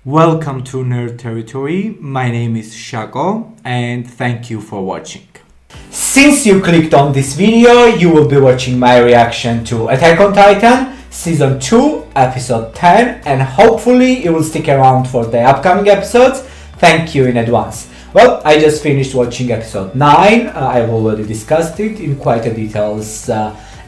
Welcome to Nerd Territory. My name is Shako and thank you for watching. Since you clicked on this video, you will be watching my reaction to Attack on Titan Season 2, Episode 10, and hopefully you will stick around for the upcoming episodes. Thank you in advance. Well, I just finished watching Episode 9. I've already discussed it in quite a details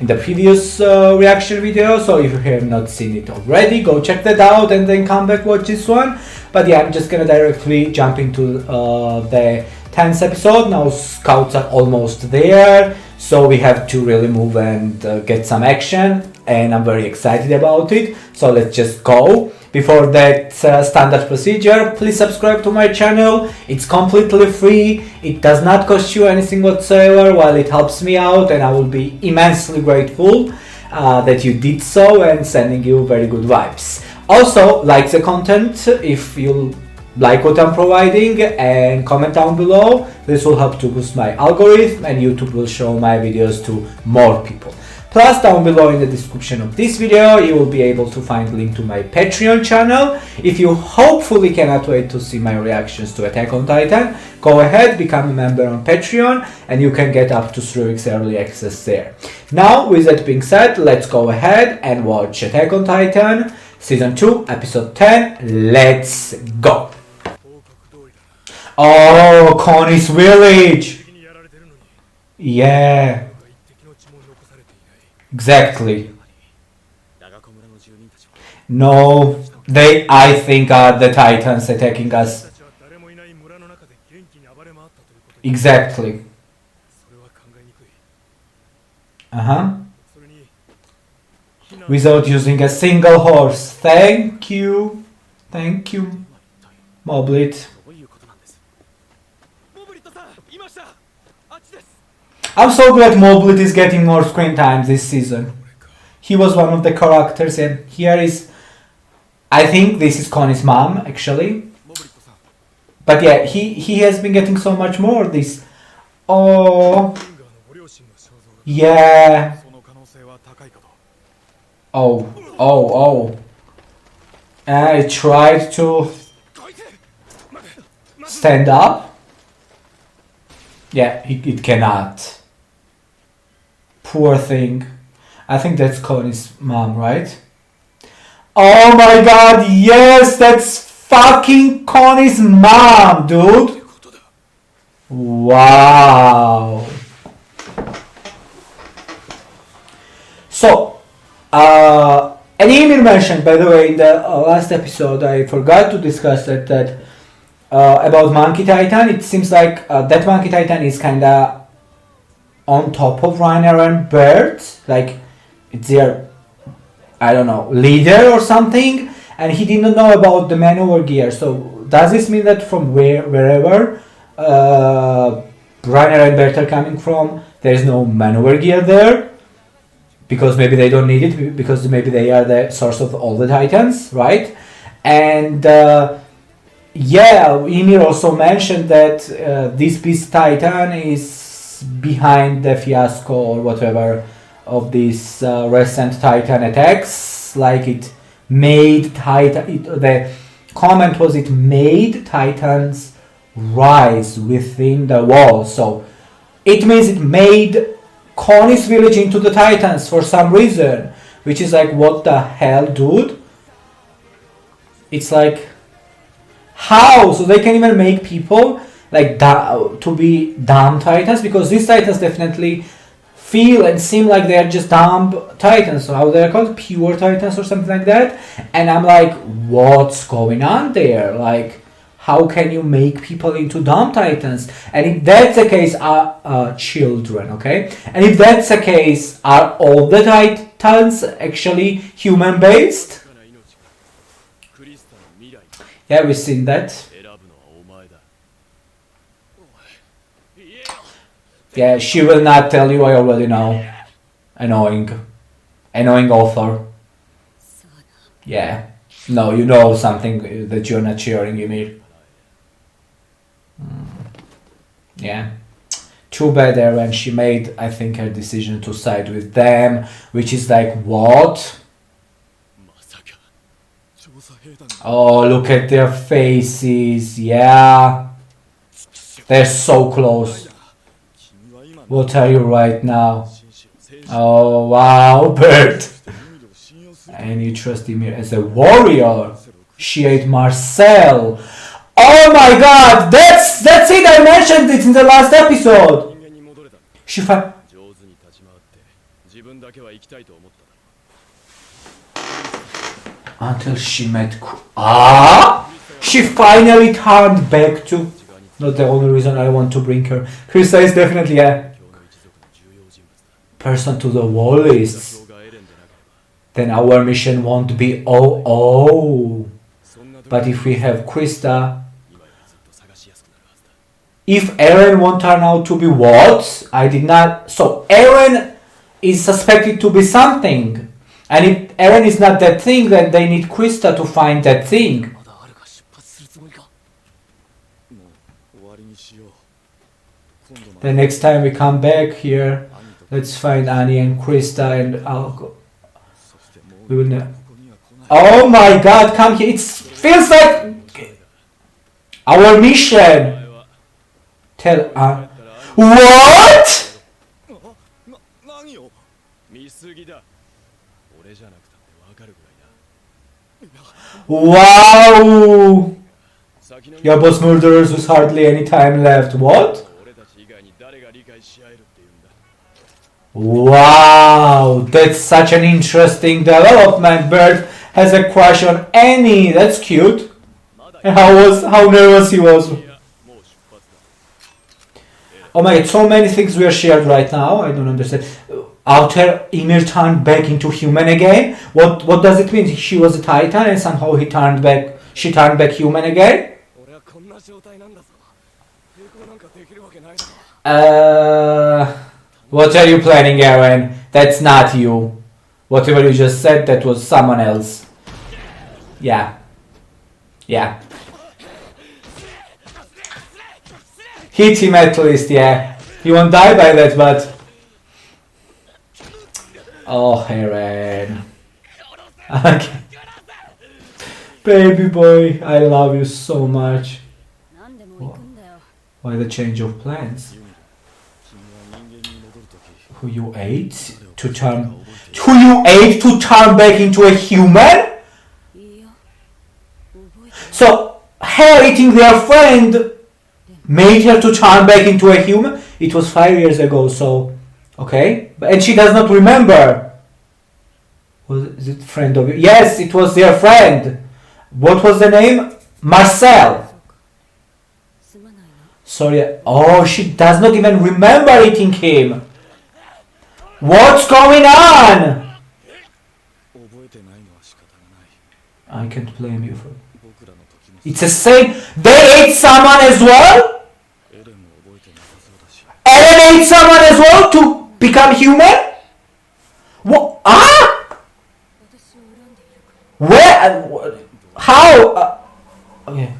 in the previous reaction video, so if you have not seen it already, go check that out and then come back watch this one. But yeah, I'm just gonna directly jump into the 10th episode. Now scouts are almost there, so we have to really move and get some action, and I'm very excited about it, so let's just go. Before that, standard procedure, please subscribe to my channel. It's completely free, it does not cost you anything whatsoever, while it helps me out, and I will be immensely grateful that you did so, and sending you very good vibes. Also, like the content if you like what I'm providing, and comment down below. This will help to boost my algorithm and YouTube will show my videos to more people. Plus, down below in the description of this video, you will be able to find a link to my Patreon channel. If you hopefully cannot wait to see my reactions to Attack on Titan, go ahead, become a member on Patreon, and you can get up to 3 weeks early access there. Now, with that being said, let's go ahead and watch Attack on Titan Season 2, Episode 10. Let's go! Oh, Connie's village! Yeah. Exactly. No, they, I think, are the Titans attacking us. Exactly. Without using a single horse. Thank you. Thank you, Moblit. I'm so glad Moblit is getting more screen time this season. He was one of the characters, and here is... I think this is Connie's mom, actually. But yeah, he has been getting so much more this... Oh... Yeah... Oh... I tried to... stand up? Yeah, it cannot. Poor thing. I think that's Connie's mom, right? Oh my god, yes, that's fucking Connie's mom, dude. Wow. So, and Emil mentioned, by the way, in the last episode, I forgot to discuss that about Monkey Titan. It seems like that Monkey Titan is kinda on top of Reiner and Bert, like it's their, I don't know, leader or something, and he didn't know about the maneuver gear. So does this mean that from wherever Reiner and Bert are coming from, there is no maneuver gear there? Because maybe they don't need it, because maybe they are the source of all the Titans, right? And yeah, Ymir also mentioned that this Beast Titan is behind the fiasco or whatever of these recent Titan attacks. Like it made Titan... the comment was it made Titans rise within the wall. So it means it made Connie's village into the Titans for some reason. Which is like, what the hell, dude? It's like... how? So they can even make people like to be dumb Titans, because these Titans definitely feel and seem like they are just dumb Titans. So how they're called, pure Titans or something like that. And I'm like, what's going on there? Like, how can you make people into dumb Titans? And if that's the case, are children, okay? And if that's the case, are all the Titans actually human based? Yeah, we've seen that. Yeah, she will not tell you, I already know. Annoying. Annoying author. Yeah. No, you know something that you're not sharing, Ymir. Yeah. Too bad there when she made, I think, her decision to side with them, which is like, what? Oh, look at their faces. Yeah. They're so close. What are you right now? Oh, wow, Bert. And you trust him as a warrior. She ate Marcel. Oh my god, that's it. I mentioned it in the last episode. She until she met she finally turned back to not the only reason I want to bring her. Krista is definitely a person to the wall list. Then our mission won't be but if we have Krista, if Eren won't turn out to be what? I did not. So Eren is suspected to be something. And if Eren is not that thing, then they need Krista to find that thing. The next time we come back here, let's find Annie and Krista and I'll go. We will know. Oh my god, come here. It feels like our mission. Tell what? Wow! Your boss murderers with hardly any time left. What? Wow! That's such an interesting development. Bert has a crush on Annie. That's cute. And how nervous he was. Oh my god, so many things we are shared right now. I don't understand. After Ymir turned back into human again? What does it mean? She was a Titan and somehow she turned back human again? What are you planning, Eren? That's not you. Whatever you just said, that was someone else. Yeah. Hit him at least, yeah. He won't die by that, but... Oh, Eren. Okay. Baby boy, I love you so much. Why the change of plans? Who you ate to turn back into a human? So, her eating their friend made her to turn back into a human? It was 5 years ago, so... Okay, and she does not remember. Was it friend of you? Yes, it was their friend. What was the name? Marcel. Sorry. Oh, she does not even remember eating him. What's going on? I can't blame you for. It's the same. They ate someone as well. Eren ate someone as well to become human? What? Where? How? Okay.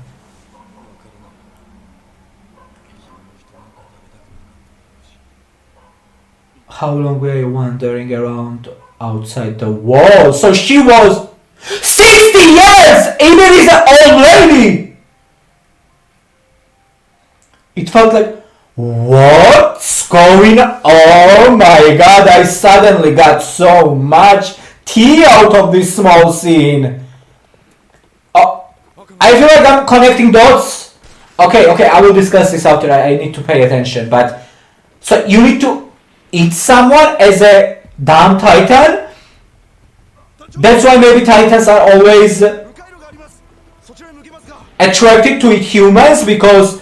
How long were you wandering around outside the wall? So she was 60 years! Ymir is an old lady! It felt like, what's going on? Oh my god, I suddenly got so much tea out of this small scene. Oh, I feel like I'm connecting dots. Okay, I will discuss this after. I need to pay attention. But so you need to eat someone as a damn Titan? That's why maybe Titans are always attracted to humans, because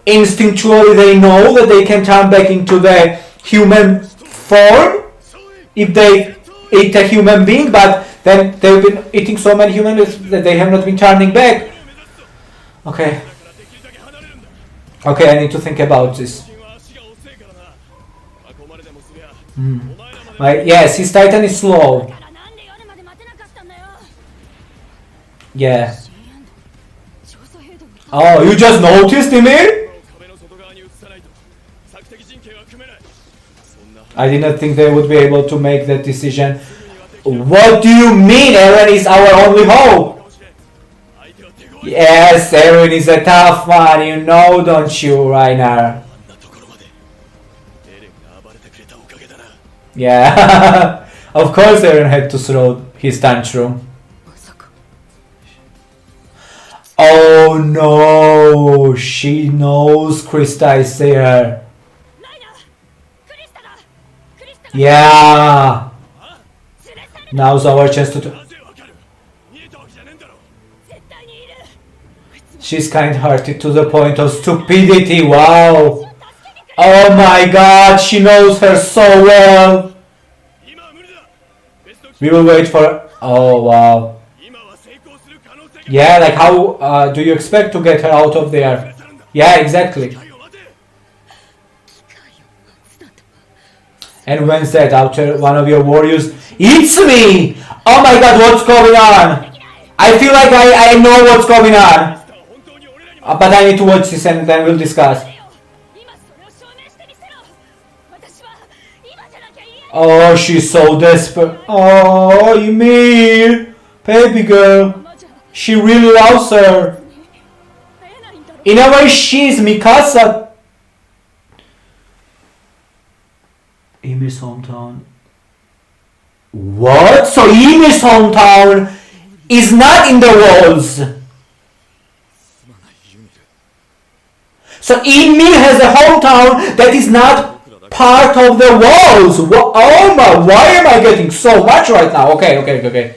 instinctually they know that they can turn back into the human form if they eat a human being, but then they've been eating so many humans that they have not been turning back. Okay, I need to think about this. Yes, his Titan is slow. Yeah. Oh, you just noticed, Ymir? I did not think they would be able to make that decision. What do you mean Eren is our only hope? Yes, Eren is a tough one, you know, don't you, Reiner? Yeah, of course Eren had to throw his tantrum. Oh no, she knows Krista is there. Yeah. Now's our chance to... She's kind-hearted to the point of stupidity, wow. Oh my god, she knows her so well. We will wait for... Oh wow. Yeah, like how do you expect to get her out of there? Yeah, exactly. And when's that? After one of your warriors eats me! Oh my god, what's going on? I feel like I know what's going on. But I need to watch this and then we'll discuss. Oh, she's so desperate. Oh, Ymir! Baby girl. She really loves her. In a way, she's Mikasa. Ymir's hometown. What? So Ymir's hometown is not in the walls. So Ymir has a hometown that is not part of the walls. Oh my, why am I getting so much right now? Okay.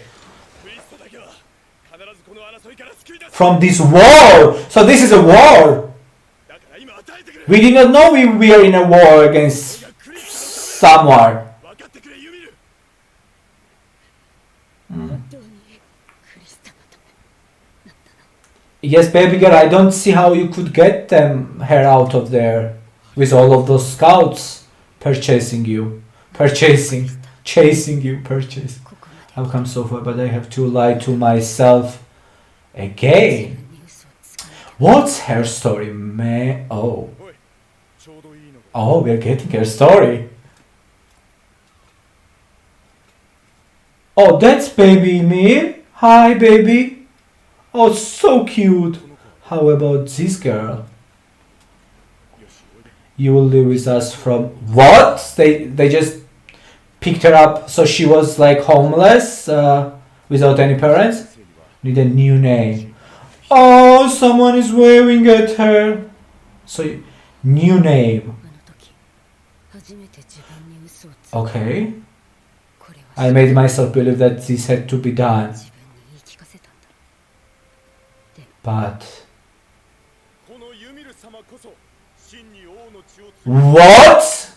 From this war. So this is a war. We did not know we are in a war against someone. Yes, baby girl, I don't see how you could get her out of there with all of those scouts chasing you. I've come so far, but I have to lie to myself again. What's her story, man? Oh, we're getting her story. Oh, that's baby Ymir. Hi, baby. Oh, so cute. How about this girl? You will live with us from... What? They just picked her up, so she was like homeless, without any parents? Need a new name. Oh, someone is waving at her. So, new name. Okay. I made myself believe that this had to be done. But... What?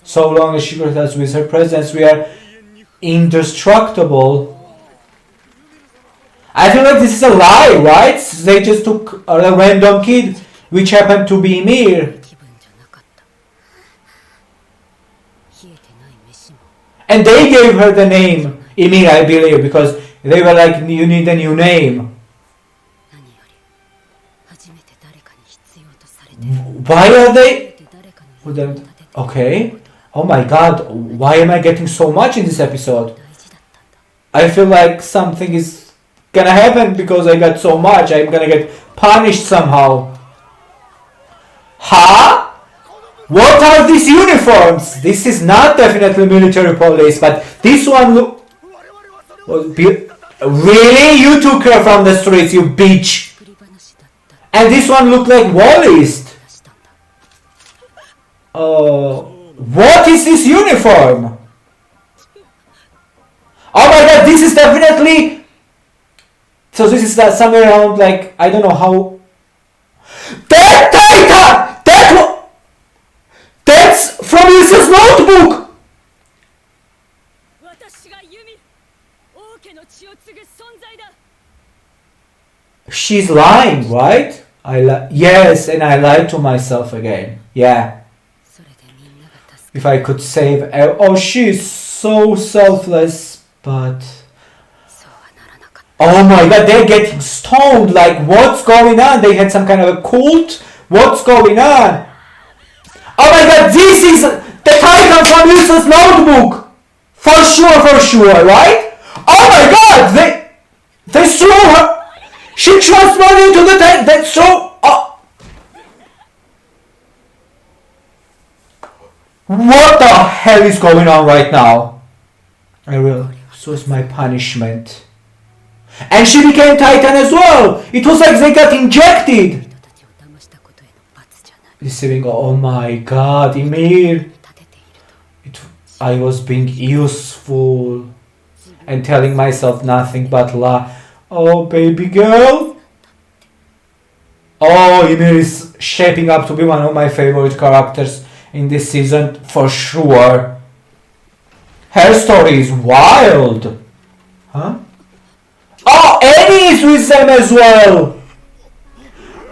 So long as she greets us with her presence, we are indestructible. I feel like this is a lie, right? They just took a random kid, which happened to be Ymir. And they gave her the name Ymir, I believe, because they were like, you need a new name. Why are they... Okay. Oh my god, why am I getting so much in this episode? I feel like something is gonna happen because I got so much. I'm gonna get punished somehow. Huh? What are these uniforms? This is not definitely military police, but this one look... Really? You took her from the streets, you bitch! And this one looked like Wally's. What is this uniform? Oh my god, this is definitely... So this is somewhere around like, I don't know how... That Titan! That's from Lisa's notebook! She's lying, right? Yes, and I lied to myself again. Yeah. If I could save... Oh, she's so selfless, but... Oh my god, they're getting stoned. Like, what's going on? They had some kind of a cult? What's going on? Oh my god, this is the Titan from Lisa's notebook! For sure, right? Oh my god, they threw her... She transferred into the tank. That's so. What the hell is going on right now? I will. This was my punishment. And she became Titan as well. It was like they got injected. Receiving. Oh my God, Ymir. I was being useful and telling myself nothing but lie. Oh, baby girl. Oh, Ymir is shaping up to be one of my favorite characters in this season for sure. Her story is wild. Huh? Oh, Annie is with them as well.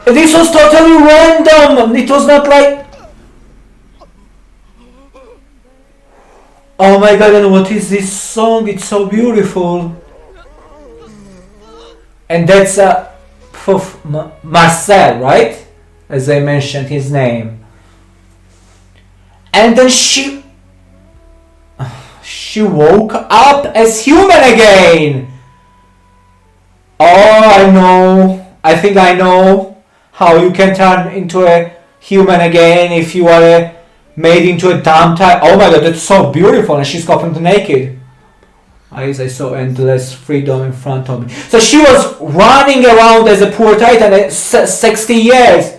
This was totally random. It was not like... Oh my God, and what is this song? It's so beautiful. And that's Marcel, right? As I mentioned his name. And then she woke up as human again. Oh, I know. I think I know how you can turn into a human again if you are made into a dumb type. Oh my God, that's so beautiful. And she's completely naked. I saw endless freedom in front of me. So she was running around as a poor Titan at 60 years.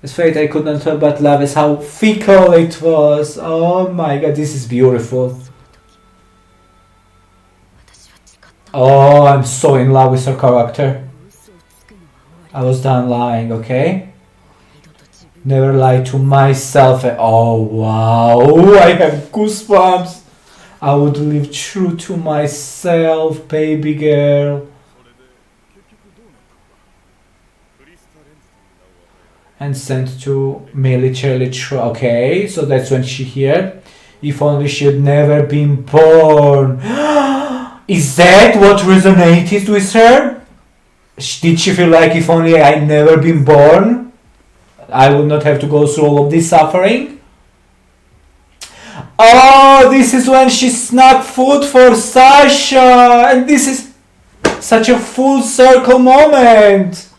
It's fate I could not help but love is how fickle it was. Oh my God, this is beautiful. Oh, I'm so in love with her character. I was done lying, okay? Never lie to myself. Oh wow, I have goosebumps. I would live true to myself, baby girl. And sent to military true. Okay, so that's when she here. If only she had never been born. Is that what resonated with her? Did she feel like if only I never been born, I would not have to go through all of this suffering? Oh, this is when she snuck food for Sasha. And this is such a full circle moment.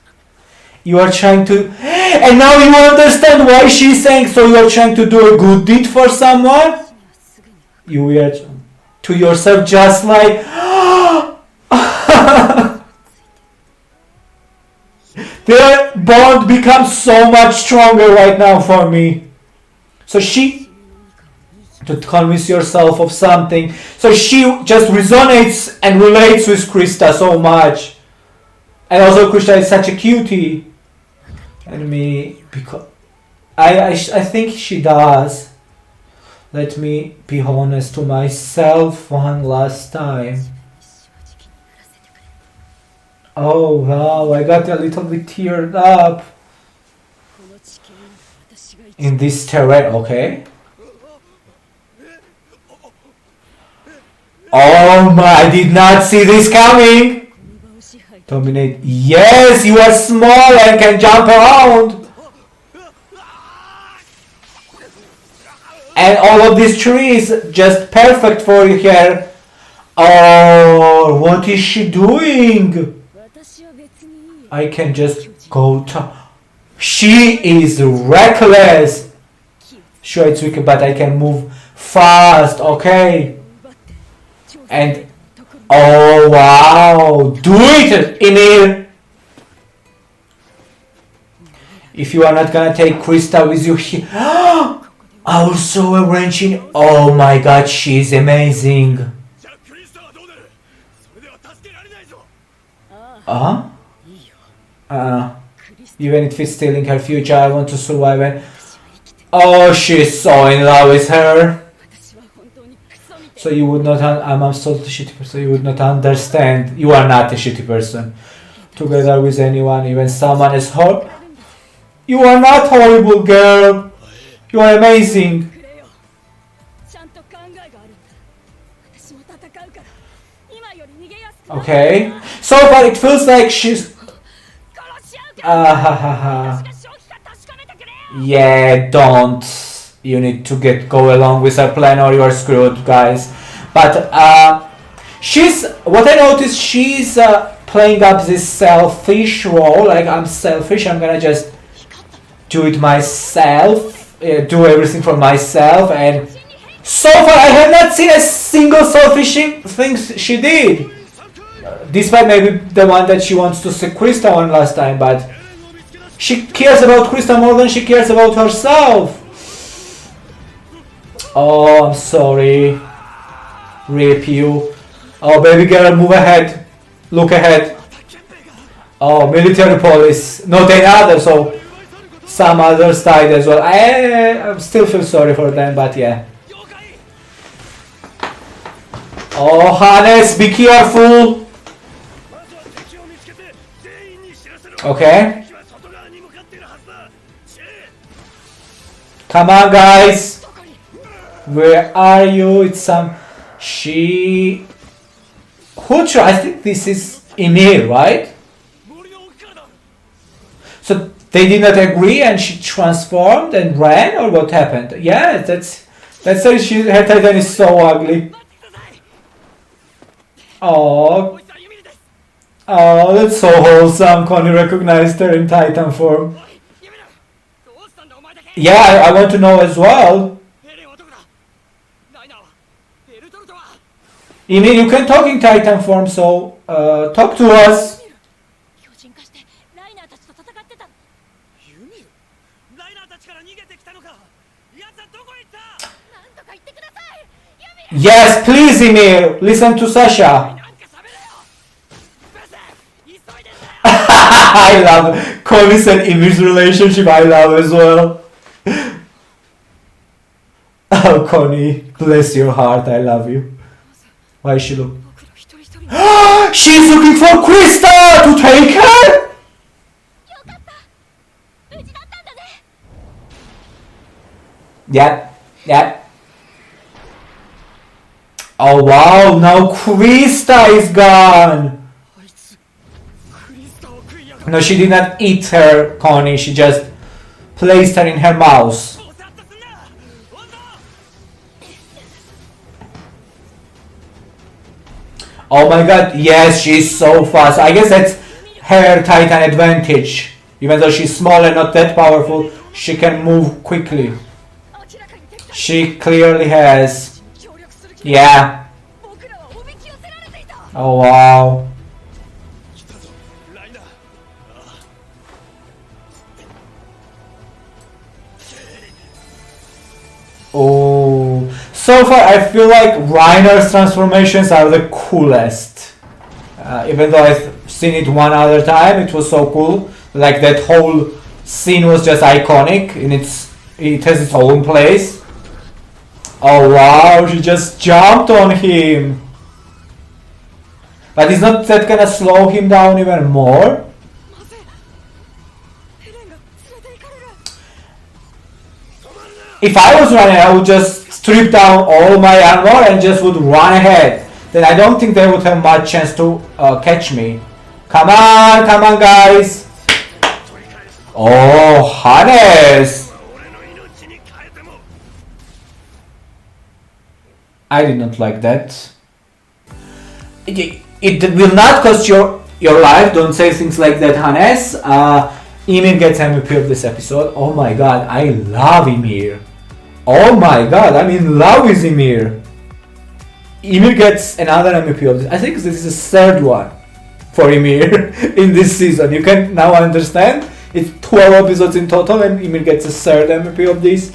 You are trying to... And now you understand why she's saying so. You are trying to do a good deed for someone. You were to yourself just like... Their bond becomes so much stronger right now for me. So she... To convince yourself of something. So she just resonates and relates with Krista so much. And also Krista is such a cutie. And me, because I think she does. Let me be honest to myself one last time. Oh wow, I got a little bit teared up. In this terrain, okay. Oh my, I did not see this coming. Dominate. Yes, you are small and can jump around. And all of these trees just perfect for you here. Oh, what is she doing? I can just go to... She is reckless. Sure, it's wicked, but I can move fast, okay? And... Oh wow! Do it, Ymir! If you are not gonna take Krista with you here... Also arranging... Oh my God, she's amazing! Even if it's stealing her future, I want to survive and... Oh, she's so in love with her! So you would not... I'm absolutely shitty person. You would not understand. You are not a shitty person. Together with anyone, even someone as horrible. You are not horrible, girl. You are amazing. Okay. So far it feels like she's... Yeah, don't. You need to go along with her plan or you are screwed, guys. But she's... What I noticed, she's playing up this selfish role, like I'm selfish, I'm gonna just do it myself, do everything for myself, and so far I have not seen a single selfish thing she did. Despite maybe the one that she wants to see Krista on last time, but she cares about Krista more than she cares about herself. Oh, I'm sorry. Rip you. Oh, baby girl, move ahead. Look ahead. Oh, military police. Not another, so some others died as well. I still feel sorry for them, but yeah. Oh, Hannes, be careful. Okay. Come on, guys. Where are you? It's some... She... Who I think this is Emil, right? So they did not agree and she transformed and ran, or what happened? Yeah, that's why her Titan is so ugly. Oh, oh, that's so wholesome. Connie recognized her in Titan form. Yeah, I want to know as well. Emil, you can talk in Titan form, so talk to us. Yes, please, Emil, listen to Sasha. I love Connie's and Emil's relationship. I love as well. Oh, Connie, bless your heart. I love you. Why is she look? She's looking for Krista to take her. Yeah. Oh wow! Now Krista is gone. No, she did not eat her, Connie. She just placed her in her mouth. Oh my god, yes, she's so fast. I guess that's her Titan advantage. Even though she's small and not that powerful, she can move quickly. She clearly has. Yeah. Oh wow. Oh, so far I feel like Reiner's transformations are the coolest. Even though I've seen it one other time, it was so cool. Like that whole scene was just iconic, and it has its own place. Oh wow, she just jumped on him. But is not that gonna slow him down even more? If I was running, I would just strip down all my armor and just would run ahead. Then I don't think they would have much chance to catch me. Come on, guys. Oh, Hannes. I did not like that. It will not cost your life. Don't say things like that, Hannes. Emir gets MVP of this episode. Oh my god, I love Emir. Oh my god, I'm in love with Emir. Emir gets another MVP of this. I think this is the third one for Emir in this season. You can now understand. It's 12 episodes in total and Emir gets a third MVP of this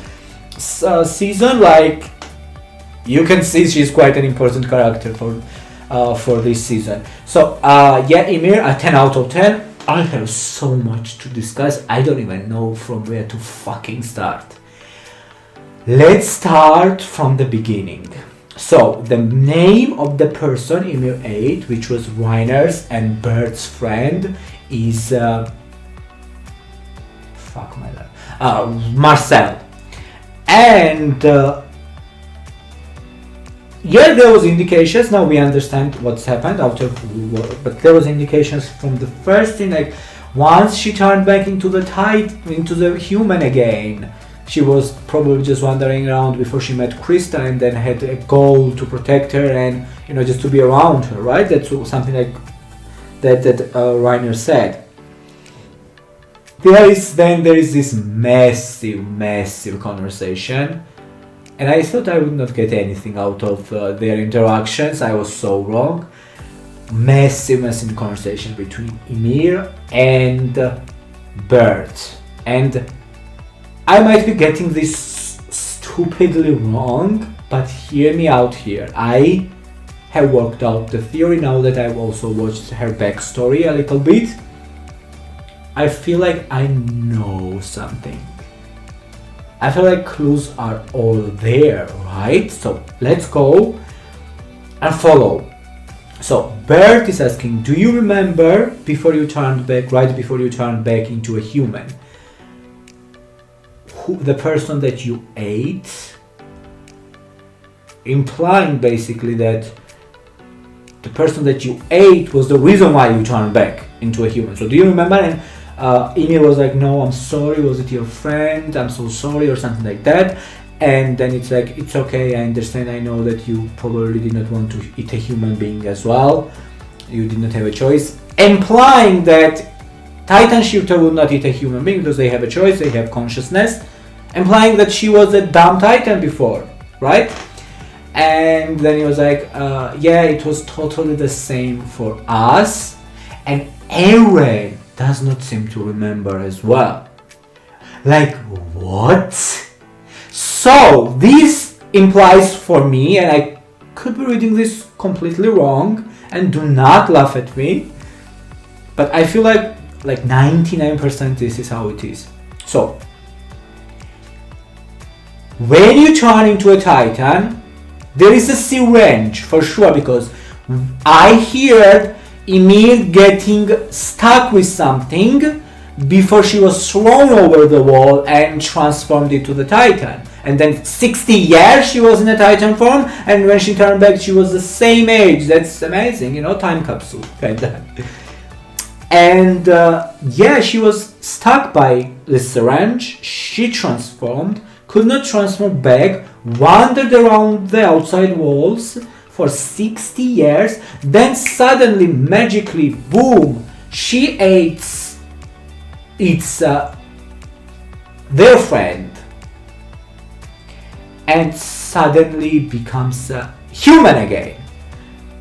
season. Like, you can see she's quite an important character for this season. So yeah, Emir, a 10 out of 10. I have so much to discuss. I don't even know from where to fucking start. Let's start from the beginning. So the name of the person Emir ate, which was Reiner's and Bert's friend, is Marcel. And yeah, there was indications. Now we understand what's happened after, but there was indications from the first thing. Like once she turned back into the human again, she was probably just wandering around before she met Krista, and then had a goal to protect her and just to be around her. Right? That's something like that Reiner said. There is this massive conversation, and I thought I would not get anything out of their interactions. I was so wrong. Massive conversation between Ymir and Bert, and I might be getting this stupidly wrong, but hear me out here. I have worked out the theory now that I've also watched her backstory a little bit. I feel like I know something. I feel like clues are all there, right? So let's go and follow. So Bert is asking, do you remember right before you turned back into a human, the person that you ate? Implying basically that the person that you ate was the reason why you turned back into a human. So do you remember? And Ymir was like, no, I'm sorry, was it your friend? I'm so sorry, or something like that. And then it's like, it's okay, I understand, I know that you probably did not want to eat a human being as well. You did not have a choice. Implying that Titan Shifter would not eat a human being because they have a choice, they have consciousness. Implying that she was a dumb Titan before, right? And then he was like, yeah, it was totally the same for us. And Eren does not seem to remember as well. Like, what? So this implies for me, and I could be reading this completely wrong, and do not laugh at me, but I feel like 99% this is how it is. So when you turn into a Titan, there is a syringe for sure, because I heard Ymir getting stuck with something before she was thrown over the wall and transformed into the Titan. And then 60 years she was in a Titan form, and when she turned back she was the same age. That's amazing, time capsule like that. And yeah, she was stuck by the syringe. She transformed, could not transform back, wandered around the outside walls for 60 years, then suddenly, magically, boom, she eats their friend and suddenly becomes human again.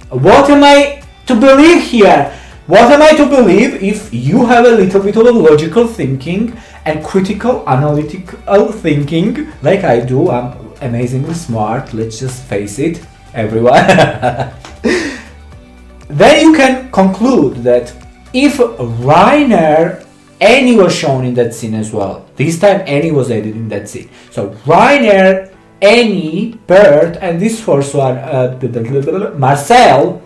What am I to believe here? What am I to believe if you have a little bit of a logical thinking and critical analytical thinking like I do? I'm amazingly smart, let's just face it, everyone. Then you can conclude that if Reiner, Annie was shown in that scene as well. This time Annie was added in that scene. So Reiner, Annie, Bert, and this first one, Marcel,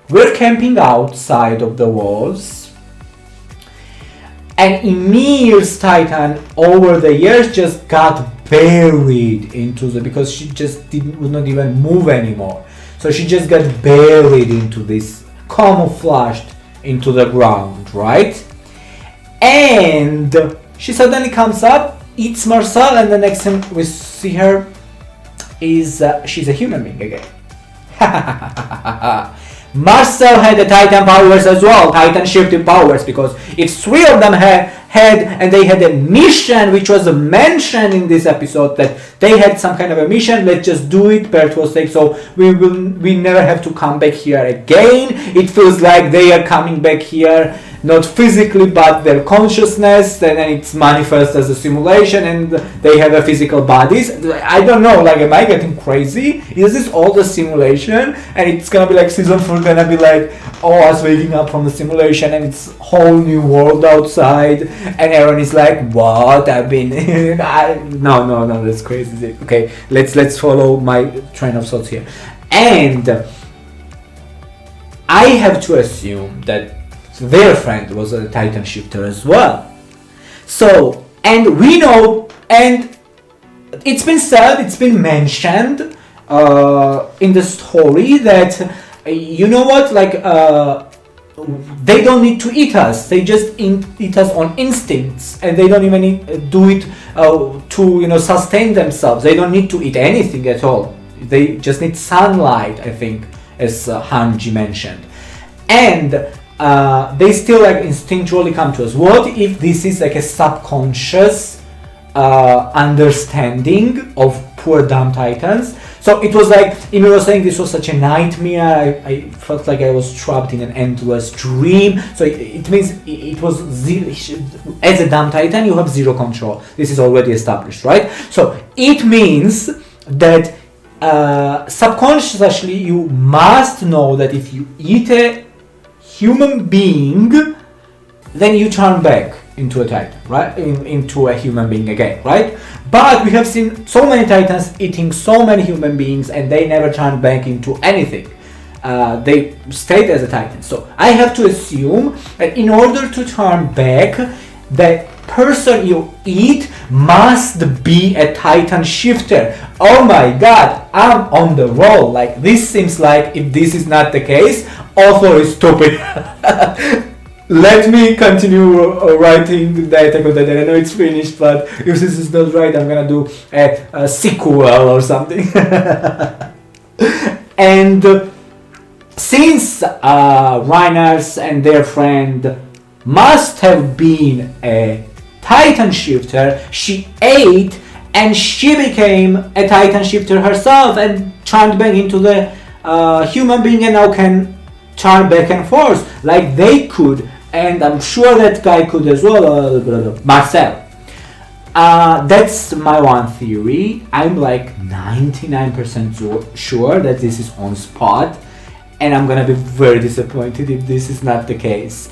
were camping outside of the walls. And Ymir's Titan over the years just got buried into because she just would not even move anymore. So she just got buried into this, camouflaged into the ground, right? And she suddenly comes up, eats Marcel, and the next time we see her is she's a human being again. Marcel had the Titan powers as well, Titan shifting powers, because if three of them had and they had a mission, which was mentioned in this episode, that they had some kind of a mission, let's just do it. Bert was like, so we never have to come back here again. It feels like they are coming back here, not physically, but their consciousness, and then it's manifest as a simulation, and they have a physical bodies. I don't know, like, am I getting crazy? Is this all the simulation? And it's gonna be like season 4 gonna be like, oh, us waking up from the simulation, and it's whole new world outside, and Eren is like, what? I've been no, that's crazy. Okay, let's follow my train of thoughts here. And I have to assume that their friend was a Titan shifter as well. So, and we know, and it's been said, it's been mentioned in the story that, you know what, like, they don't need to eat us, they just eat us on instincts, and they don't even do it to sustain themselves. They don't need to eat anything at all. They just need sunlight, I think, as Hanji mentioned. And they still like instinctually come to us. What if this is like a subconscious understanding of poor dumb titans? So it was like Ymir was saying this was such a nightmare. I felt like I was trapped in an endless dream. So it means it was as a dumb titan you have zero control. This is already established, right? So it means that subconsciously you must know that if you eat a human being, then you turn back into a titan, right? Into a human being again, right? But we have seen so many titans eating so many human beings and they never turn back into anything. They stayed as a titan. So I have to assume that in order to turn back, the person you eat must be a titan shifter. Oh my god, I'm on the roll. Like, this seems like, if this is not the case, author is stupid. Let me continue writing the Attack on Titan. I know it's finished, but if this is not right, I'm gonna do a sequel or something. And since Reiners and their friend must have been a Titan shifter, she ate and she became a Titan shifter herself and turned back into the human being and now can turn back and forth like they could. And I'm sure that guy could as well, Marcel. That's my one theory. I'm like 99% sure that this is on spot, and I'm gonna be very disappointed if this is not the case.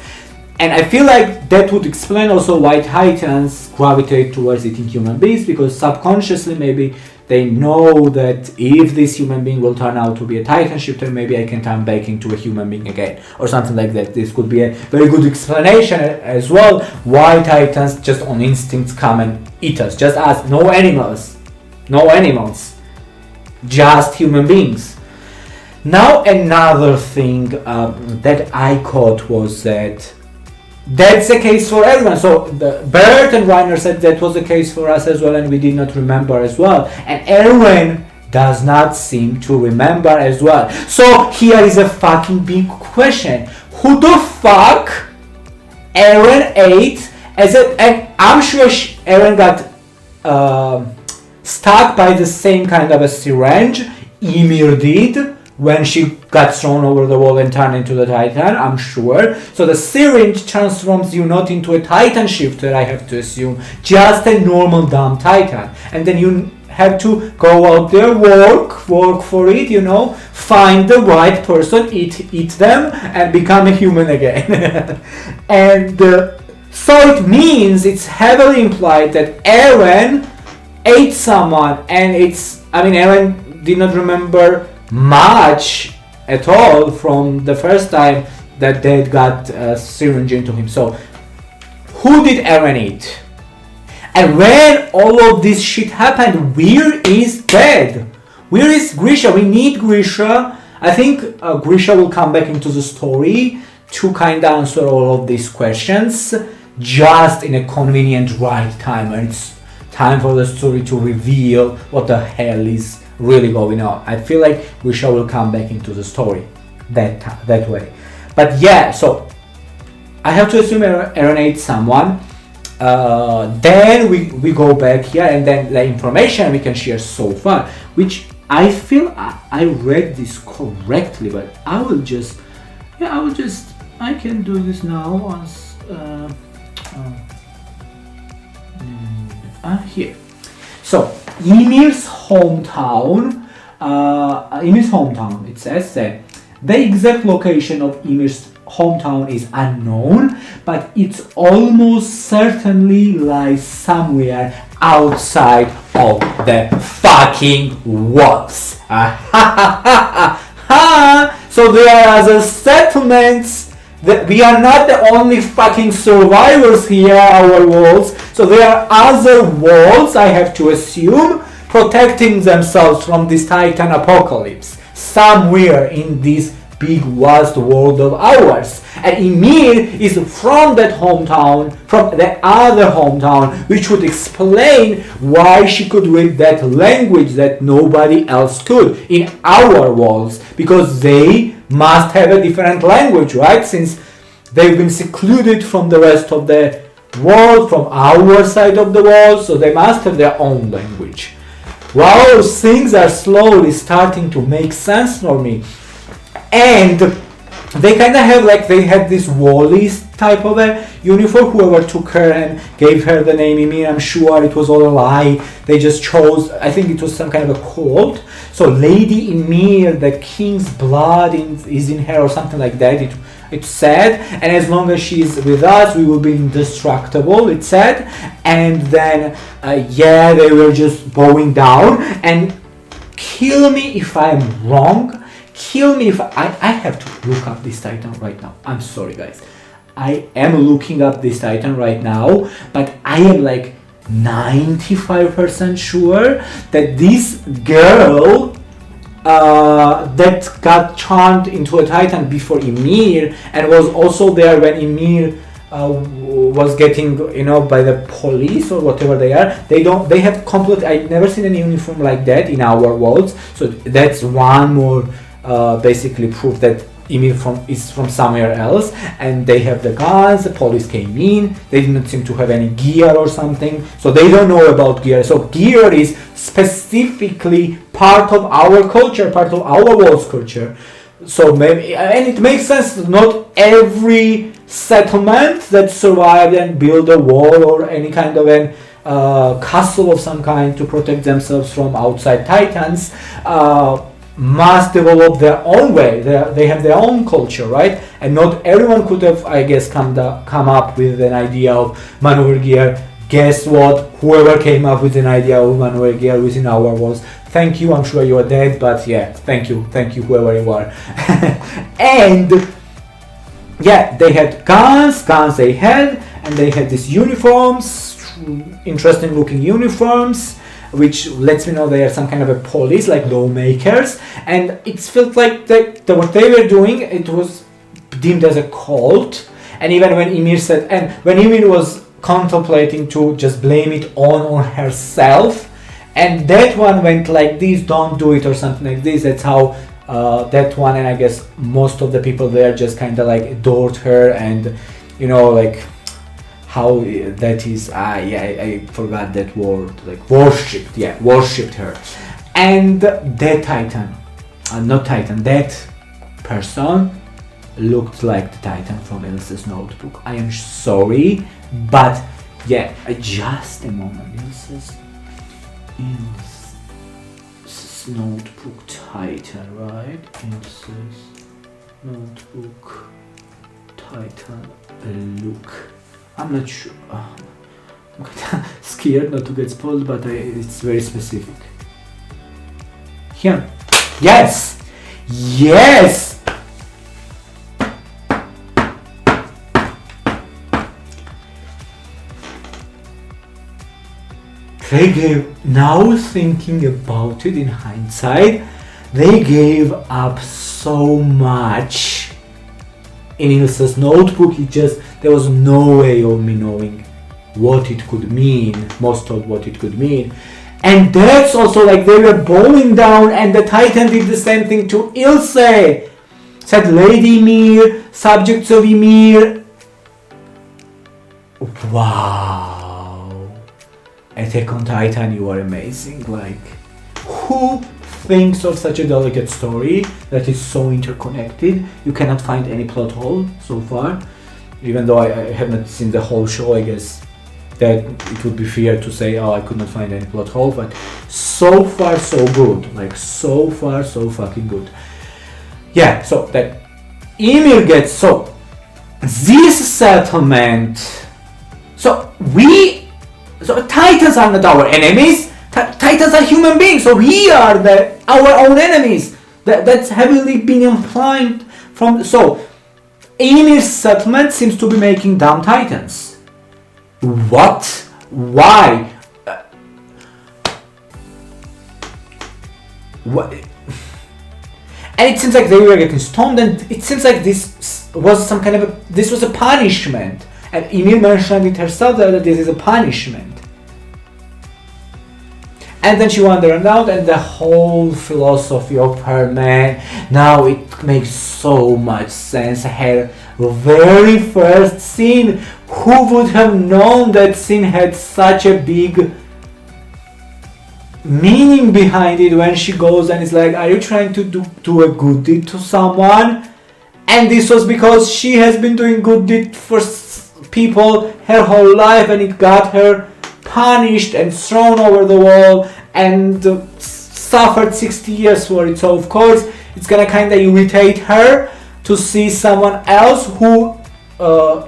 And I feel like that would explain also why Titans gravitate towards eating human beings, because subconsciously maybe they know that if this human being will turn out to be a Titan shifter, maybe I can turn back into a human being again, or something like that. This could be a very good explanation as well why Titans just on instincts come and eat us, just us, no animals, just human beings. Now another thing that I caught was that that's the case for everyone. So Bert and Reiner said that was the case for us as well, and we did not remember as well. And Erwin does not seem to remember as well. So here is a fucking big question. Who the fuck Erwin ate as a... And I'm sure Erwin got stuck by the same kind of a syringe Ymir did when she got thrown over the wall and turned into the Titan, I'm sure. So the syringe transforms you not into a Titan shifter, I have to assume, just a normal dumb Titan. And then you have to go out there, work for it, you know, find the right person, eat them, and become a human again. And so it means it's heavily implied that Eren ate someone, and Eren did not remember much at all from the first time that they got a syringe into him. So who did Eren eat? And when all of this shit happened, where is Ted? Where is Grisha? We need Grisha. I think Grisha will come back into the story to kind of answer all of these questions just in a convenient right time, and it's time for the story to reveal what the hell is really going on. I feel like Grisha will come back into the story that way. But yeah, so I have to assume Eren ate someone. Then we go back here, and then the information we can share so far, which I feel I read this correctly, but I can do this now once here. So Ymir's hometown, it says that the exact location of Ymir's hometown is unknown, but it's almost certainly lies somewhere outside of the fucking walls. So there are other settlements. That we are not the only fucking survivors here, our walls. So there are other walls, I have to assume, protecting themselves from this Titan apocalypse somewhere in this big vast world of ours. And Ymir is from that hometown, from the other hometown, which would explain why she could read that language that nobody else could in our walls, because they must have a different language, right? Since they've been secluded from the rest of the world, from our side of the world, so they must have their own language. Wow, things are slowly starting to make sense for me. And they kind of have like, they had this Wallis type of a uniform. Whoever took her and gave her the name Ymir, I'm sure it was all a lie. They just chose, I think it was some kind of a cult. So Lady Ymir, the king's blood is in her or something like that. It's said, and as long as she's with us, we will be indestructible, it said. And then, yeah, they were just bowing down. And kill me if I'm wrong. Kill me if I have to look up this titan right now. I'm sorry, guys. I am looking up this titan right now, but I am like 95% sure that this girl that got charmed into a titan before Ymir, and was also there when Ymir was getting, by the police or whatever they are. They have complete, I've never seen any uniform like that in our worlds. So that's one more basically proof that Ymir is from somewhere else, and they have the guns. The police came in, they didn't seem to have any gear or something, so they don't know about gear. So gear is specifically part of our culture, part of our world's culture. So maybe, and it makes sense that not every settlement that survived and built a wall or any kind of an castle of some kind to protect themselves from outside titans must develop their own way. They have their own culture, right? And not everyone could have, I guess, come up with an idea of maneuver gear. Guess what? Whoever came up with an idea of maneuver gear within our walls, thank you. I'm sure you are dead, but yeah, thank you, whoever you are. And yeah, they had guns they had, and they had these uniforms, interesting looking uniforms, which lets me know they are some kind of a police, like lawmakers. And it felt like what they were doing, it was deemed as a cult. And even when Ymir said, and when Ymir was contemplating to just blame it on herself, and that one went like this, don't do it or something like this. That's how that one, and I guess most of the people there just kind of like adored her, and like how that is, I forgot that word, like worshipped her. And that titan, that person looked like the titan from Ilse's notebook. I am sorry, but yeah, just a moment. Ilse's notebook titan, right? Ilse's notebook titan look. I'm not sure. I'm kind of scared not to get spoiled, but it's very specific. Here. Yes! Yes! They gave, now thinking about it in hindsight, they gave up so much in Ilse's notebook. There was no way of me knowing what it could mean, most of what it could mean. And that's also like they were bowing down, and the titan did the same thing to Ilse. Said, Lady Ymir, subjects of Ymir. Wow. Attack on Titan, you are amazing. Like, who thinks of such a delicate story that is so interconnected? You cannot find any plot hole so far. Even though I have not seen the whole show, I guess that it would be fair to say, oh, I could not find any plot hole, but so far so good. Like, so far so fucking good. Yeah, so that Ymir gets, so this settlement, so Titans are not our enemies. Titans are human beings, so we are our own enemies. That's heavily been implied from. So Ymir's settlement seems to be making dumb Titans. What? Why? What? And it seems like they were getting stoned, and it seems like this was some kind of a punishment. And Ymir mentioned it herself that this is a punishment. And then she wandered around, and the whole philosophy of her man, now it makes so much sense. Her very first scene. Who would have known that scene had such a big meaning behind it when she goes and is like, are you trying to do a good deed to someone? And this was because she has been doing good deed for people her whole life, and it got her punished and thrown over the wall and suffered 60 years for it. So of course it's gonna kind of irritate her to see someone else who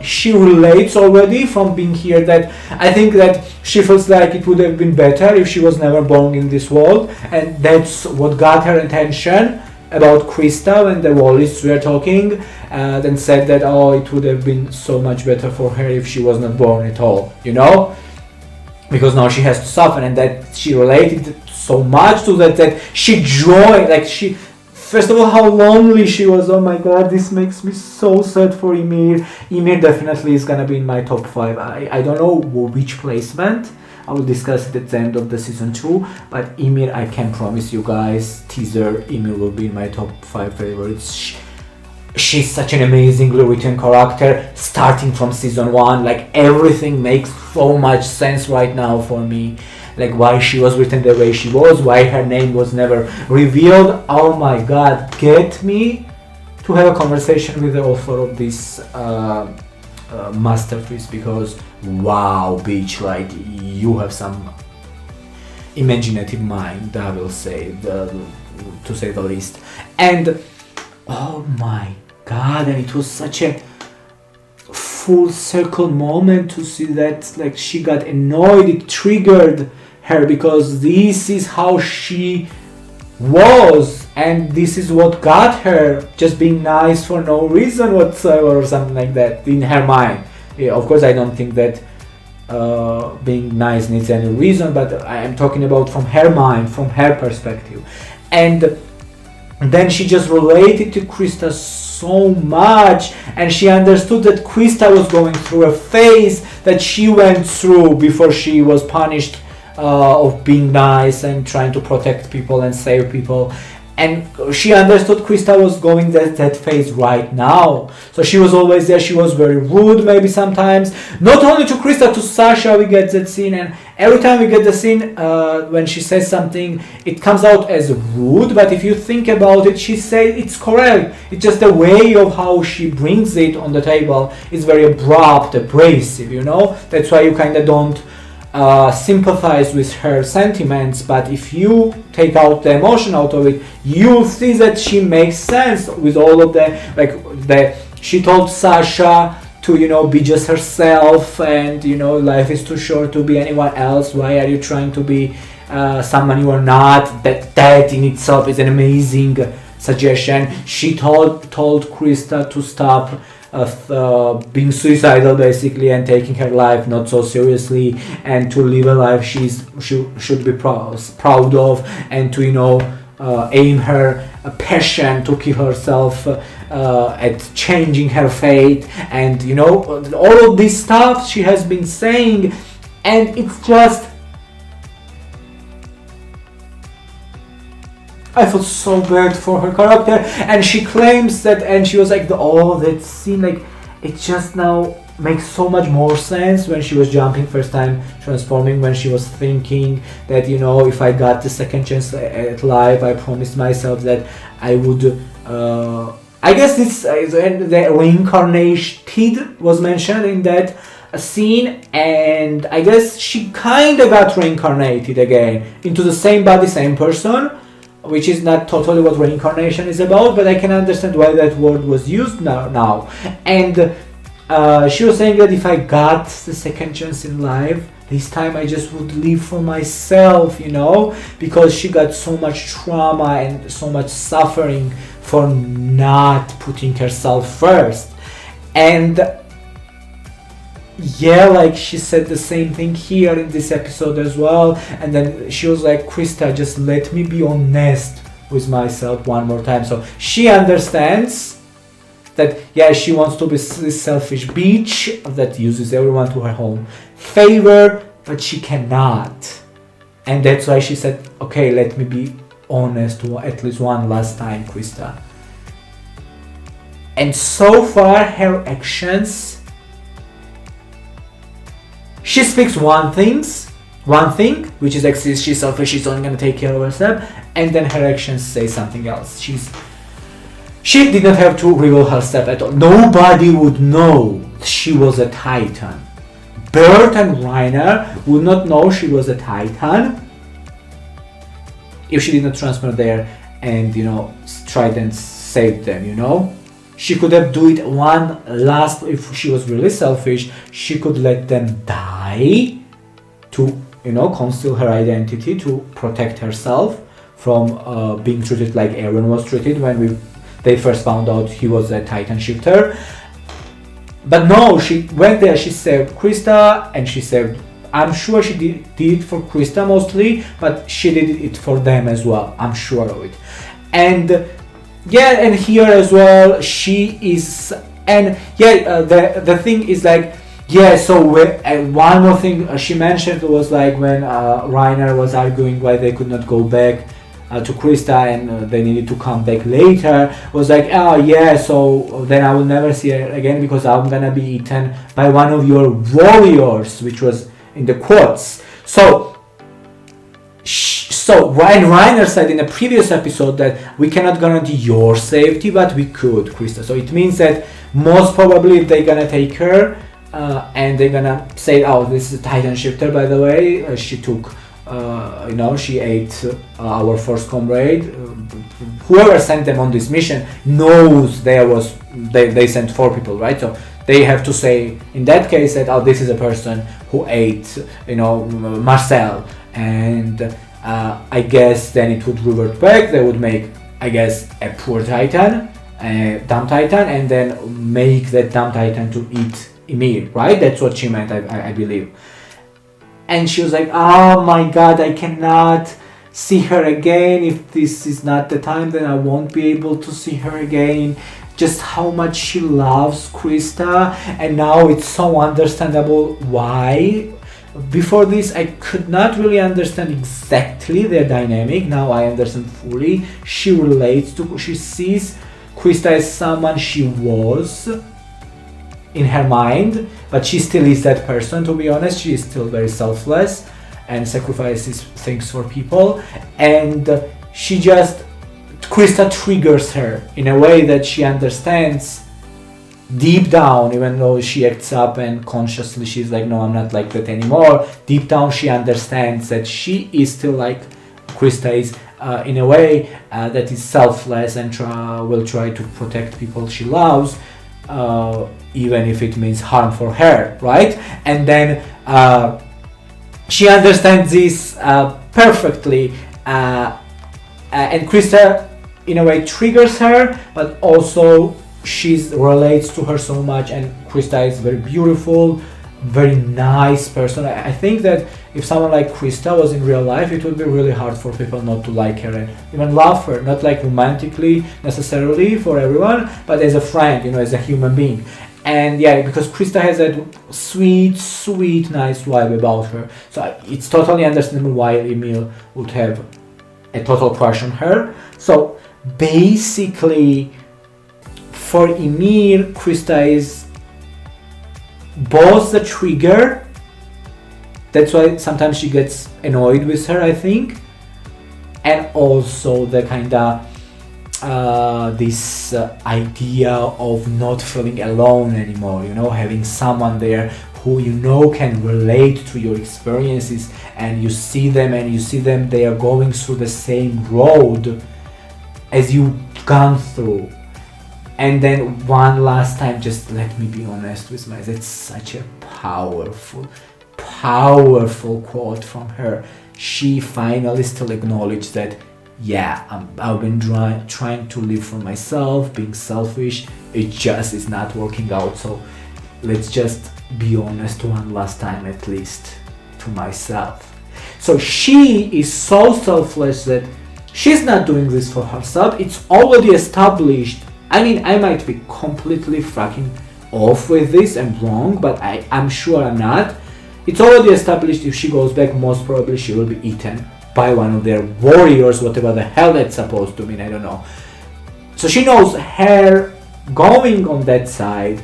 she relates already from being here. That I think that she feels like it would have been better if she was never born in this world, and that's what got her attention about Krista when the Wallists were talking, then said that, oh, it would have been so much better for her if she was not born at all, you know, because now she has to suffer, and that she related so much to that she joined, like she, first of all, how lonely she was. Oh my god, this makes me so sad for Ymir. Ymir definitely is gonna be in my top 5. I don't know which placement. I will discuss it at the end of the season 2. But Ymir, I can promise you guys, teaser, Ymir will be in my top 5 favorites. She's such an amazingly written character, starting from season 1. Like, everything makes so much sense right now for me. Like, why she was written the way she was, why her name was never revealed. Oh my god, get me to have a conversation with the author of this masterpiece, because wow, bitch, like, you have some imaginative mind, I will say, to say the least. And oh my god, and it was such a full circle moment to see that, like, she got annoyed, it triggered her, because this is how she was, and this is what got her just being nice for no reason whatsoever, or something like that in her mind. Yeah, of course I don't think that being nice needs any reason, but I am talking about from her mind, from her perspective. And then she just related to Krista so much, and she understood that Krista was going through a phase that she went through before she was punished of being nice and trying to protect people and save people. And she understood Krista was going that phase right now. So she was always there. She was very rude maybe sometimes. Not only to Krista, to Sasha we get that scene. And every time we get the scene when she says something, it comes out as rude. But if you think about it, she said it's correct. It's just the way of how she brings it on the table. It's very abrupt, abrasive, you know. That's why you kind of don't sympathize with her sentiments, but if you take out the emotion out of it, you'll see that she makes sense with all of she told Sasha to, you know, be just herself, and, you know, life is too short to be anyone else. Why are you trying to be someone you are not? That in itself is an amazing suggestion. She told Krista to stop being suicidal basically, and taking her life not so seriously, and to live a life she should be proud of, and to, you know, aim her passion to kill herself at changing her fate, and, you know, all of this stuff she has been saying. And it's just, I feel so bad for her character, and she claims that, and she was like, that scene, like, it just now makes so much more sense when she was jumping first time, transforming, when she was thinking that, you know, if I got the second chance at life, I promised myself that I would, I guess this, the reincarnation was mentioned in that scene, and I guess she kind of got reincarnated again into the same body, same person, which is not totally what reincarnation is about, but I can understand why that word was used now. And she was saying that if I got the second chance in life, this time I just would live for myself, you know, because she got so much trauma and so much suffering for not putting herself first. And yeah, like, she said the same thing here in this episode as well. And then she was like, Krista, just let me be honest with myself one more time. So she understands that, yeah, she wants to be this selfish bitch that uses everyone to her own favor, but she cannot. And that's why she said, okay, let me be honest at least one last time, Krista. And so far her actions, she speaks one thing, which is actually she's selfish, she's only gonna take care of herself, and then her actions say something else. She did not have to reveal herself at all. Nobody would know she was a Titan. Bert and Reiner would not know she was a Titan if she did not transfer there and, you know, tried and saved them, you know. She could have do it one last, if she was really selfish, she could let them die to, you know, conceal her identity, to protect herself from being treated like Aaron was treated when they first found out he was a Titan shifter. But no, she went there, she saved Krista, and she saved, I'm sure she did it for Krista mostly, but she did it for them as well, I'm sure of it. And yeah, and here as well, she is, and yeah, the thing is like, yeah, so one more thing she mentioned was like when Reiner was arguing why they could not go back to Krista and they needed to come back later, was like, oh yeah, so then I will never see her again because I'm gonna be eaten by one of your warriors, which was in the quotes. So when Reiner said in the previous episode that we cannot guarantee your safety, but we could, Krista. So it means that most probably they're gonna take her and they're gonna say, oh, this is a Titan shifter, by the way, she took you know, she ate our first comrade. Whoever sent them on this mission knows they sent 4 people, right? So they have to say in that case that, oh, this is a person who ate, you know, Marcel, and I guess then it would revert back. They would make, I guess, a poor Titan, a dumb Titan, and then make that dumb Titan to eat Ymir, right? That's what she meant, I believe. And she was like, oh my god, I cannot see her again. If this is not the time, then I won't be able to see her again. Just how much she loves Krista. And now it's so understandable why. Before this, I could not really understand exactly their dynamic. Now I understand fully. She sees Krista as someone she was in her mind, but she still is that person, to be honest. She is still very selfless and sacrifices things for people, and Krista triggers her in a way that she understands deep down, even though she acts up and consciously she's like, no, I'm not like that anymore. Deep down she understands that she is still like Krista is, in a way that is selfless and will try to protect people she loves, even if it means harm for her, right? And then she understands this perfectly, and Krista in a way triggers her, but also she relates to her so much, and Krista is very beautiful, very nice person. I think that if someone like Krista was in real life, it would be really hard for people not to like her and even love her, not like romantically necessarily for everyone, but as a friend, you know, as a human being. And yeah, because Krista has that sweet, nice vibe about her. So it's totally understandable why Emil would have a total crush on her. So basically, for Emil, Krista is both the trigger. That's why sometimes she gets annoyed with her, I think. And also the kind of this idea of not feeling alone anymore, you know, having someone there who you know can relate to your experiences, and you see them they are going through the same road as you've gone through. And then one last time, just let me be honest with myself, it's such a powerful quote from her. She finally still acknowledged that, yeah, I've been trying to live for myself, being selfish, it just is not working out, so let's just be honest one last time at least to myself. So she is so selfless that she's not doing this for herself, it's already established. I mean, I might be completely fucking off with this and wrong, but I'm sure I'm not. It's already established if she goes back, most probably she will be eaten by one of their warriors, whatever the hell that's supposed to mean, I don't know. So she knows her going on that side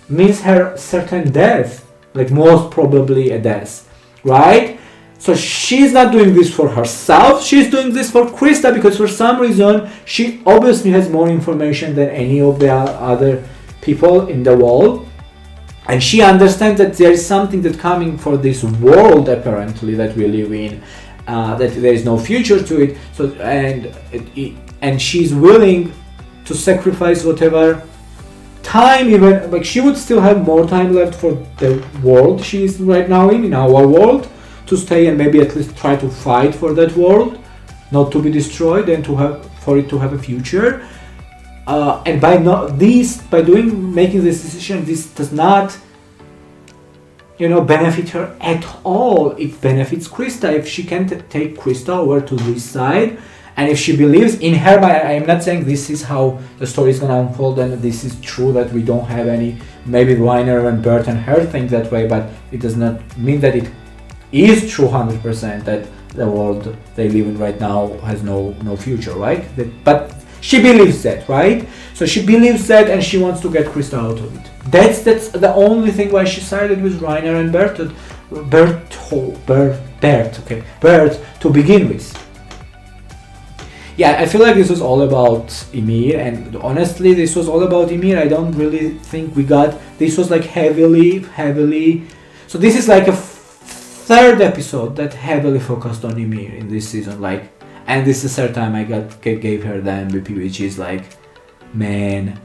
means her certain death, like most probably a death, right? So she's not doing this for herself, she's doing this for Krista, because for some reason she obviously has more information than any of the other people in the world, and she understands that there is something that coming for this world apparently that we live in, that there is no future to it. So and she's willing to sacrifice whatever time, even like she would still have more time left for the world she is right now in our world, to stay and maybe at least try to fight for that world not to be destroyed and for it to have a future. And by making this decision, this does not, benefit her at all. It benefits Krista if she can take Krista over to this side, and if she believes in her. I am not saying this is how the story is gonna unfold, and this is true that we don't have any. Maybe Reiner and Bert and her think that way, but it does not mean that it is true 100% that the world they live in right now has no future, right? But she believes that, right? So she believes that, and she wants to get Krista out of it. That's the only thing why she sided with Reiner and Bert to begin with. Yeah, I feel like this was all about Ymir, and honestly, this was all about Ymir. I don't really think this was like heavily. So this is like a third episode that heavily focused on Ymir in this season, and this is the third time I gave her the MVP, which is like, man,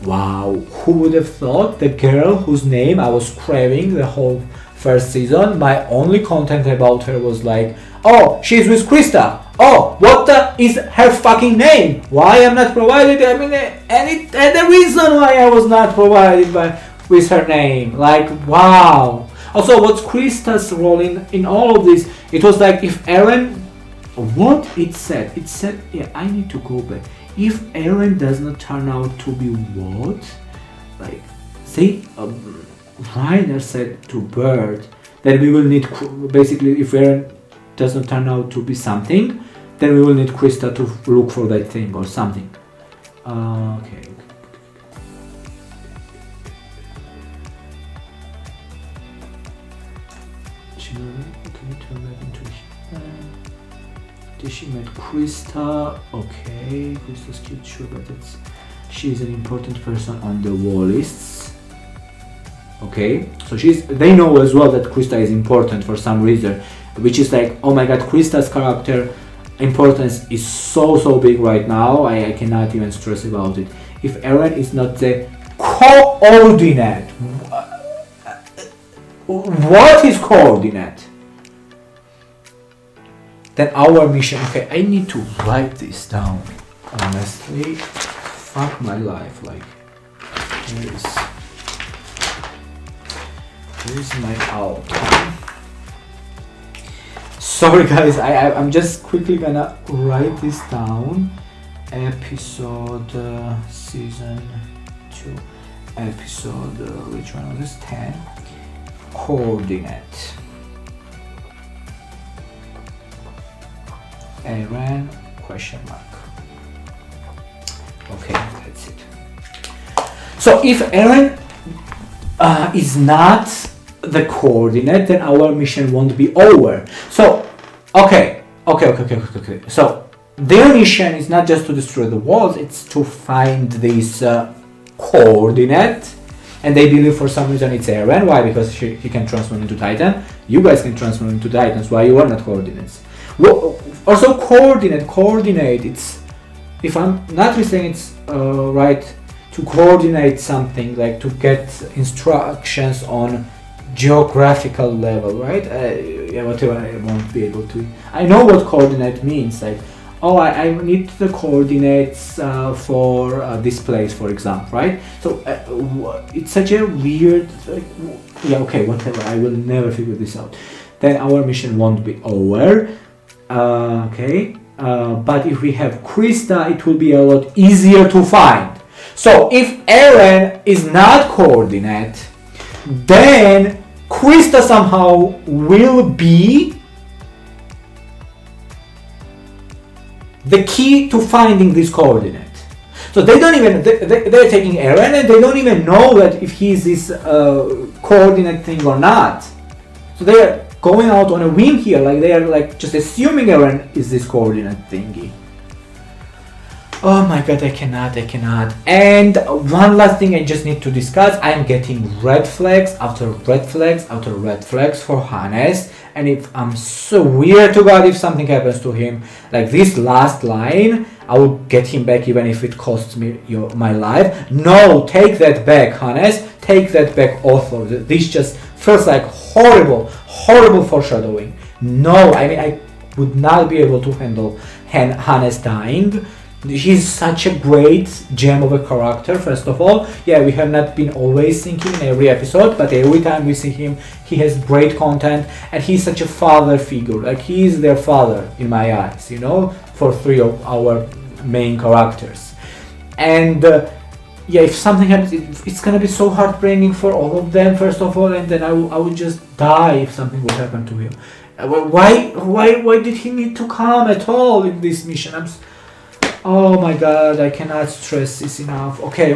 wow, who would have thought the girl whose name I was craving the whole first season, my only content about her was like, oh, she's with Krista, oh, what is her fucking name, why I'm not provided, and the reason why I was not provided with her name, like, wow. Also, what's Krista's role in all of this? It was like, if Eren, what it said, yeah, I need to go back. If Eren does not turn out to be what? Like, say, Reiner said to Bert that we will need, basically, if Eren does not turn out to be something, then we will need Krista to look for that thing or something. Okay. She met Krista. Okay, Krista's cute, sure, but she's an important person on the wall lists. Okay, so they know as well that Krista is important for some reason, which is like, oh my god, Krista's character importance is so big right now. I cannot even stress about it. If Eren is not the coordinate, what is coordinate? Then our mission, okay, I need to write this down, honestly, fuck my life, like, here is my outline. Sorry guys, I'm just quickly gonna write this down. Episode, season 2, episode, which one was this, 10, coordinate. Eren, question mark. Okay, that's it. So if Eren is not the coordinate, then our mission won't be over. So, okay. So their mission is not just to destroy the walls, it's to find this coordinate. And they believe for some reason it's Eren. Why? Because he can transform into Titan. You guys can transform into Titans. Why you are not coordinates? Well, also coordinate, it's, if I'm not mistaken, it's right to coordinate something, like to get instructions on geographical level, right? Yeah, whatever, I won't be able to. I know what coordinate means, like, oh, I need the coordinates for this place, for example, right? So it's such a weird, like, yeah, okay, whatever, I will never figure this out. Then our mission won't be over. Okay, but if we have Krista, it will be a lot easier to find. So if Eren is not coordinate, then Krista somehow will be the key to finding this coordinate. So they don't even, they're taking Eren and they don't even know that if he's this coordinate thing or not. So they're going out on a whim here, like they are like just assuming Eren is this coordinate thingy. Oh my god, I cannot. And one last thing I just need to discuss. I'm getting red flags after red flags after red flags for Hannes. And if I'm so weird to God if something happens to him, like this last line, I will get him back even if it costs me my life. No, take that back, Hannes. Take that back, author. This just feels like horrible foreshadowing. No, I mean, I would not be able to handle Hannes dying. He's such a great gem of a character, first of all. Yeah, we have not been always seeing him in every episode, but every time we see him, he has great content, and he's such a father figure. Like, he is their father in my eyes, you know, for three of our main characters. And yeah, if something happens, it's gonna be so heartbreaking for all of them, first of all, and then I would just die if something would happen to him. Why did he need to come at all in this mission? Oh my god, I cannot stress this enough. Okay,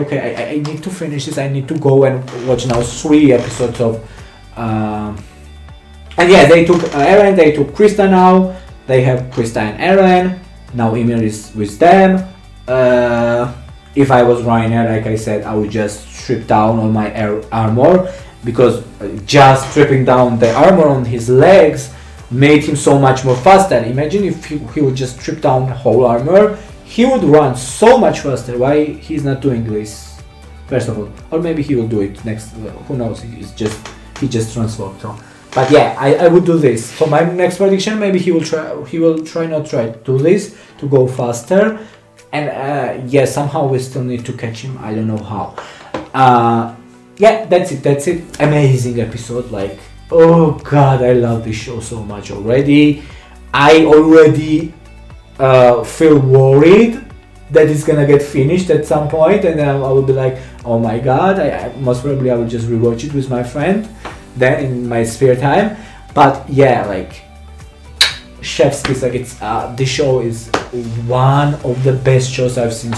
I need to finish this. I need to go and watch now 3 episodes of and yeah, they took Eren, they took Krista now. They have Krista and Eren. Now Ymir is with them. If I was Reiner, like I said, I would just strip down all my armor, because just stripping down the armor on his legs made him so much more faster. Imagine if he would just strip down whole armor. He would run so much faster. Why he's not doing this? First of all, or maybe he will do it next. Who knows? He just transformed. So, but yeah, I would do this for my next prediction. Maybe he will try to do this to go faster. And yeah, somehow we still need to catch him. I don't know how. Yeah, that's it. Amazing episode. Like, oh god, I love this show so much already. I already feel worried that it's gonna get finished at some point, and then I will be like, oh my god, I most probably I will just rewatch it with my friend then in my spare time. But yeah, like, chef's kiss. Like, it's this show is one of the best shows I've seen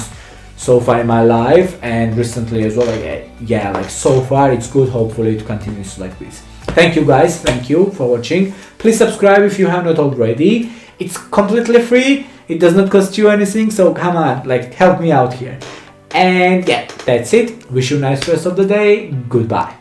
so far in my life, and recently as well. Like, yeah, like, so far it's good. Hopefully it continues like this. Thank you guys, thank you for watching. Please subscribe if you have not already. It's completely free, it does not cost you anything, so come on, like, help me out here. And yeah, that's it. Wish you a nice rest of the day. Goodbye.